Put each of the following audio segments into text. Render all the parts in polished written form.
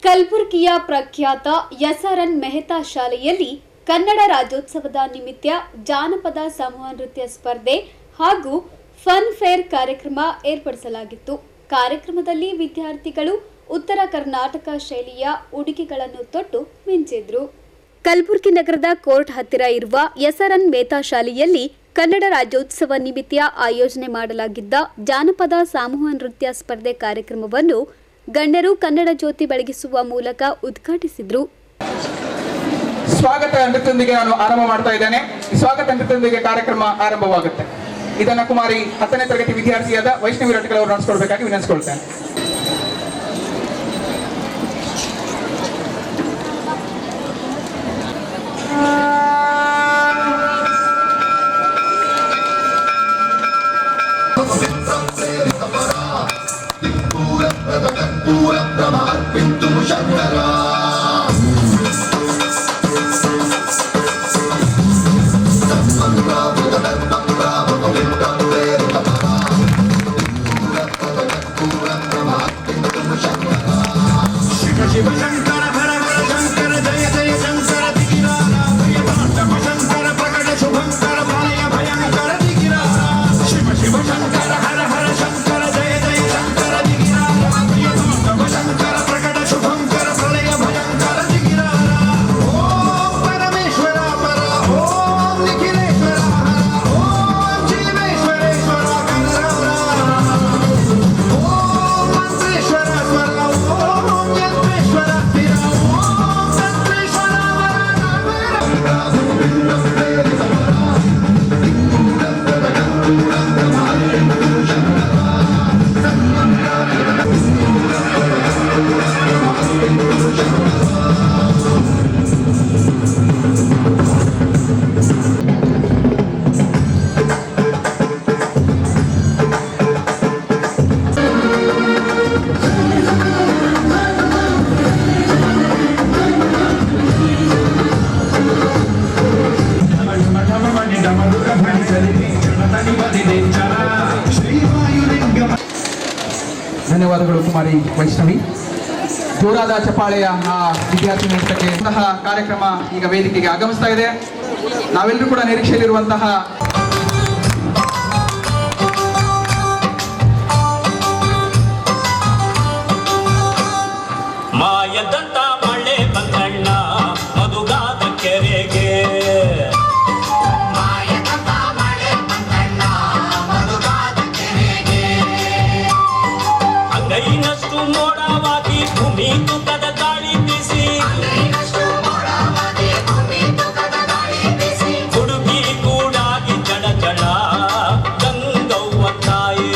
ಕಲಬುರಗಿಯ ಪ್ರಖ್ಯಾತ ಎಸ್ಆರ್ಎನ್ ಮೆಹ್ತಾ ಶಾಲೆಯಲ್ಲಿ ಕನ್ನಡ ರಾಜ್ಯೋತ್ಸವದ ನಿಮಿತ್ತ ಜಾನಪದ ಸಮೂಹ ನೃತ್ಯ ಸ್ಪರ್ಧೆ ಹಾಗೂ ಫನ್ ಫೇರ್ ಕಾರ್ಯಕ್ರಮ ಏರ್ಪಡಿಸಲಾಗಿತ್ತು. ಕಾರ್ಯಕ್ರಮದಲ್ಲಿ ವಿದ್ಯಾರ್ಥಿಗಳು ಉತ್ತರ ಕರ್ನಾಟಕ ಶೈಲಿಯ ಉಡುಗೆಗಳನ್ನು ತೊಟ್ಟು ಮಿಂಚಿದ್ರು. ಕಲಬುರಗಿ ನಗರದ ಕೋರ್ಟ್ ಹತ್ತಿರ ಇರುವ ಎಸ್ಆರ್ಎನ್ ಮೆಹ್ತಾ ಶಾಲೆಯಲ್ಲಿ ಕನ್ನಡ ರಾಜ್ಯೋತ್ಸವ ನಿಮಿತ್ತ ಆಯೋಜನೆ ಮಾಡಲಾಗಿದ್ದ ಜಾನಪದ ಸಮೂಹ ನೃತ್ಯ ಸ್ಪರ್ಧೆ ಕಾರ್ಯಕ್ರಮವನ್ನು ಗಣ್ಯರು ಕನ್ನಡ ಜ್ಯೋತಿ ಬೆಳಗಿಸುವ ಮೂಲಕ ಉದ್ಘಾಟಿಸಿದರು. ಸ್ವಾಗತ ನೃತ್ಯದೊಂದಿಗೆ ನಾನು ಆರಂಭ ಮಾಡ್ತಾ ಇದ್ದೇನೆ. ಸ್ವಾಗತ ನೃತ್ಯದೊಂದಿಗೆ ಕಾರ್ಯಕ್ರಮ ಆರಂಭವಾಗುತ್ತೆ. ಇದನ್ನ ಕುಮಾರಿ 10ನೇ ತರಗತಿ ವಿದ್ಯಾರ್ಥಿಯಾದ ವೈಷ್ಣವಿ ರಟ್ಕಲ್ ಅವರು ನಡೆಸಿಕೊಡ್ಬೇಕಾಗಿ ವಿನಂತಿಸಿಕೊಳ್ತೇನೆ. ಧನ್ಯವಾದಗಳು ಕುಮಾರಿ ವೈಷ್ಣವಿ. ಜೋರಾದ ಚಪ್ಪಾಳೆಯ ಆ ವಿದ್ಯಾರ್ಥಿ ನೃತ್ಯಕ್ಕೆ ಕಾರ್ಯಕ್ರಮ ಈಗ ವೇದಿಕೆಗೆ ಆಗಮಿಸ್ತಾ ಇದೆ. ನಾವೆಲ್ಲರೂ ಕೂಡ ನಿರೀಕ್ಷೆಯಲ್ಲಿರುವಂತಹ ಮಾಯದಂತ ಮಳೆ ಬಂದಣ್ಣ ಮಧುಗಾದ ಕೆರೆಗೆ ಅಂಗೈನಷ್ಟು ಮೋಡವಾಗಿ ಭೂಮಿ ತುಕದ ಗಾಳಿ ಬೀಸಿ ಹುಡುಗಿ ಕೂಡಾಗಿ ಜಡ ಜಡ ಗಂಗವ್ವ ತಾಯೇ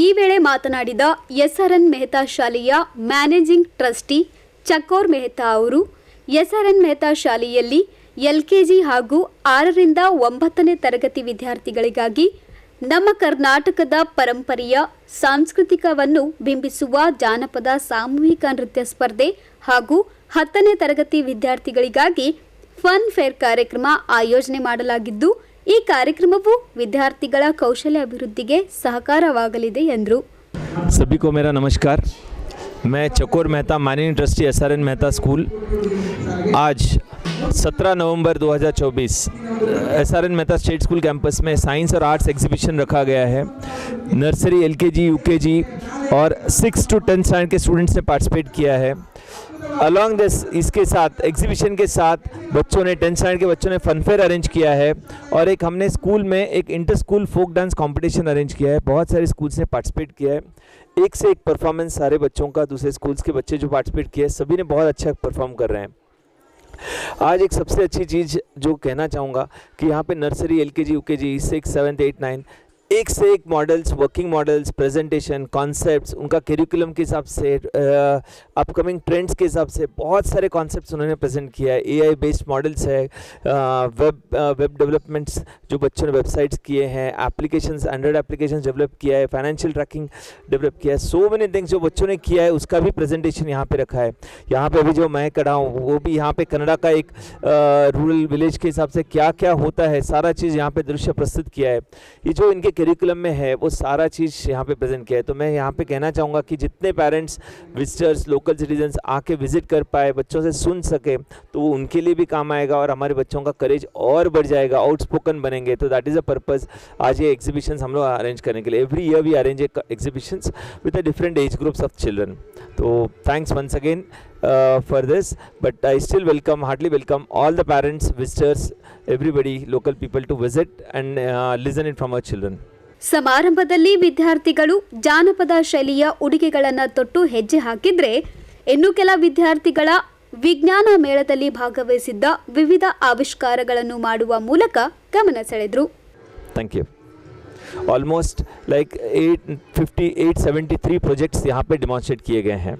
ಈ ವೇಳೆ ಮಾತನಾಡಿದ ಎಸ್ಆರ್ಎನ್ ಮೆಹ್ತಾ ಶಾಲೆಯ ಮ್ಯಾನೇಜಿಂಗ್ ಟ್ರಸ್ಟಿ ಚಕೋರ್ ಮೆಹ್ತಾ ಅವರು ಎಸ್ಆರ್ಎನ್ ಮೆಹ್ತಾ ಶಾಲೆಯಲ್ಲಿ ಎಲ್ಕೆಜಿ ಹಾಗೂ 6ರಿಂದ 9ನೇ ತರಗತಿ ವಿದ್ಯಾರ್ಥಿಗಳಿಗಾಗಿ ನಮ್ಮ ಕರ್ನಾಟಕದ ಪರಂಪರೆಯ ಸಾಂಸ್ಕೃತಿಕವನ್ನು ಬಿಂಬಿಸುವ ಜಾನಪದ ಸಾಮೂಹಿಕ ನೃತ್ಯ ಸ್ಪರ್ಧೆ ಹಾಗೂ 10ನೇ ತರಗತಿ ವಿದ್ಯಾರ್ಥಿಗಳಿಗಾಗಿ ಫನ್ ಫೇರ್ ಕಾರ್ಯಕ್ರಮ ಆಯೋಜನೆ ಮಾಡಲಾಗಿದ್ದು, ಈ ಕಾರ್ಯಕ್ರಮವು ವಿದ್ಯಾರ್ಥಿಗಳ ಕೌಶಲ್ಯ ಅಭಿವೃದ್ಧಿಗೆ ಸಹಕಾರವಾಗಲಿದೆ ಎಂದರು. सभी को मेरा नमस्कार. मैं चकोर Mehta managing trustee SRN Mehta school आज 17 नवंबर 2024 SRN Mehta state school campus में साइंस और आर्ट्स एग्जीबिशन रखा गया है. नर्सरी LKG UKG और 6 to 10 स्टैंडर्ड के स्टूडेंट्स ने पार्टिसिपेट किया है. अलॉन्ग दिस इसके साथ एग्जीबिशन के साथ बच्चों ने 10th स्टैंडर्ड के बच्चों ने फन फेयर अरेंज किया है और एक हमने स्कूल में एक inter school folk dance competition arrange किया है. बहुत सारे स्कूल्स ने पार्टिसिपेट किया है. एक से एक परफॉर्मेंस सारे बच्चों का, दूसरे स्कूल्स के बच्चे जो पार्टिसिपेट किए सभी ने बहुत अच्छा परफॉर्म कर रहे हैं. आज एक सबसे अच्छी चीज़ जो कहना चाहूँगा कि यहाँ पे नर्सरी LKG UKG 6 7 8 9 एक से एक models, working models, presentation, concepts, उनका करिकुलम के हिसाब से, अपकमिंग ट्रेंड्स के हिसाब से बहुत सारे कॉन्सेप्ट्स उन्होंने प्रेजेंट किया है. AI बेस्ड मॉडल्स है, वेब डेवलपमेंट्स जो बच्चों ने वेबसाइट्स किए हैं, एप्लीकेशंस, एंड्रॉयड एप्लीकेशंस डेवलप किया है, फाइनेंशियल ट्रैकिंग डेवलप किया है. सो मेनी थिंग्स जो बच्चों ने किया है उसका भी प्रेजेंटेशन यहाँ पे रखा है. यहाँ पे अभी जो मैं खड़ा हूँ वो भी यहाँ पे कनाडा का एक रूरल विलेज के हिसाब से क्या क्या होता है सारा चीज़ यहाँ पे दृश्य प्रस्तुत किया है. ये जो इनके करिकुलम में है वो सारा चीज़ यहाँ पे प्रेजेंट किया है. तो मैं यहाँ पे कहना चाहूँगा कि जितने पेरेंट्स, विजिटर्स, लोकल सिटीजन्स आके विजिट कर पाए, बच्चों से सुन सके तो वो उनके लिए भी काम आएगा और हमारे बच्चों का करेज और बढ़ जाएगा, आउटस्पोकन बनेंगे. तो दैट इज़ अ पर्पज़ आज ये एग्जीबिशंस हम लोग अरेंज करने के लिए. Every year we arrange exhibitions with the different age groups of children. तो thanks once again for this, but I still heartily welcome all the parents, visitors, everybody, local people to visit and listen it from our children. ಸಮಾರಂಭದಲ್ಲಿ ವಿದ್ಯಾರ್ಥಿಗಳು ಜಾನಪದ ಶೈಲಿಯ ಉಡುಗೆಗಳನ್ನು ತೊಟ್ಟು ಹೆಜ್ಜೆ ಹಾಕಿದ್ರೆ, ಇನ್ನು ಕೆಲ ವಿದ್ಯಾರ್ಥಿಗಳ ವಿಜ್ಞಾನ ಮೇಳದಲ್ಲಿ ಭಾಗವಹಿಸಿದ್ದ ವಿವಿಧ ಆವಿಷ್ಕಾರಗಳನ್ನು ಮಾಡುವ ಮೂಲಕ ಗಮನ ಸೆಳೆದರು. Thank you. Almost like 873 projects यहाँ पे डिमॉन्स्ट्रेट किए गए हैं.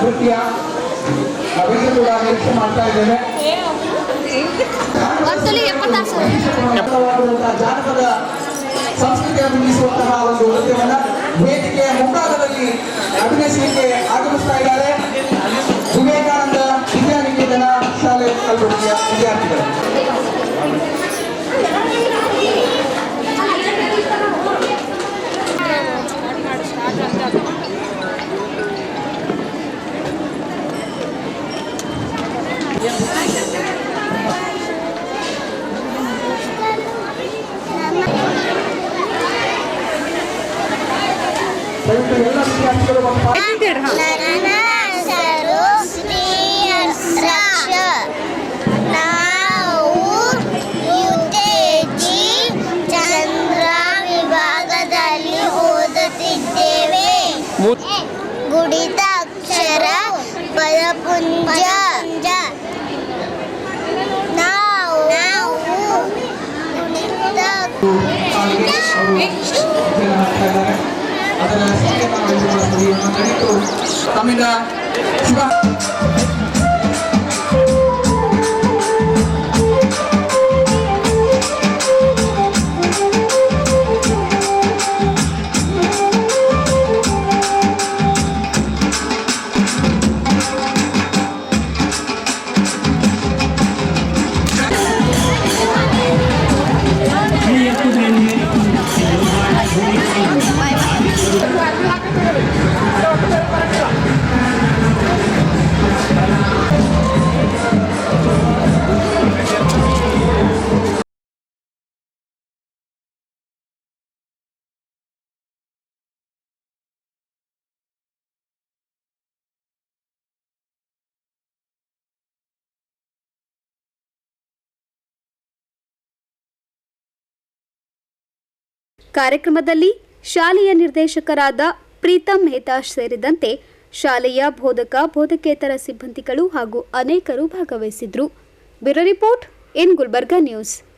ನೃತ್ಯ ನಾವೆಲ್ಲರೂ ಕೂಡ ನಿರೀಕ್ಷೆ ಮಾಡ್ತಾ ಇದ್ದೇವೆ. ಕೂಲಿ 76,000. ಜಾನಪದ ಸಂಸ್ಕೃತಿಯನ್ನು ಬಿಂಬಿಸುವಂತಹ ಒಂದು ನೃತ್ಯವನ್ನ ವೇದಿಕೆಯ ಮುಂಭಾಗದಲ್ಲಿ ಅಭಿನಯಿಸಲಿಕ್ಕೆ ಆಗಮಿಸ್ತಾ ಇದ್ದಾರೆ ವಿವೇಕಾನಂದ ವಿದ್ಯಾನಿಕೇತನ ಶಾಲೆ ಕಲಬುರಗಿಯ ವಿದ್ಯಾರ್ಥಿಗಳು. ದಯವಿಟ್ಟು ಎಲ್ಲ ವಿದ್ಯಾರ್ಥಿಗಳು ನನ್ನ ಹೆಸರು ಶ್ರೀಹರ್ಷ. ನಾವು UKG ಚಂದ್ರ ವಿಭಾಗದಲ್ಲಿ ಓದುತ್ತಿದ್ದೇವೆ. ಗುಡಿತ ಅಕ್ಷರ ಪದಪುಂಜ. ನಾವು ಗುಣಿತ ಅದರ ತಮ್ಮಿಂದ ಶುಭ. ಕಾರ್ಯಕ್ರಮದಲ್ಲಿ ಶಾಲೆಯ ನಿರ್ದೇಶಕರಾದ ಪ್ರೀತಂ ಮೆಹ್ತಾ ಸೇರಿದಂತೆ ಶಾಲೆಯ ಬೋಧಕ ಬೋಧಕೇತರ ಸಿಬ್ಬಂದಿಗಳು ಹಾಗೂ ಅನೇಕರು ಭಾಗವಹಿಸಿದ್ರು. Bureau report in Gulbarga news.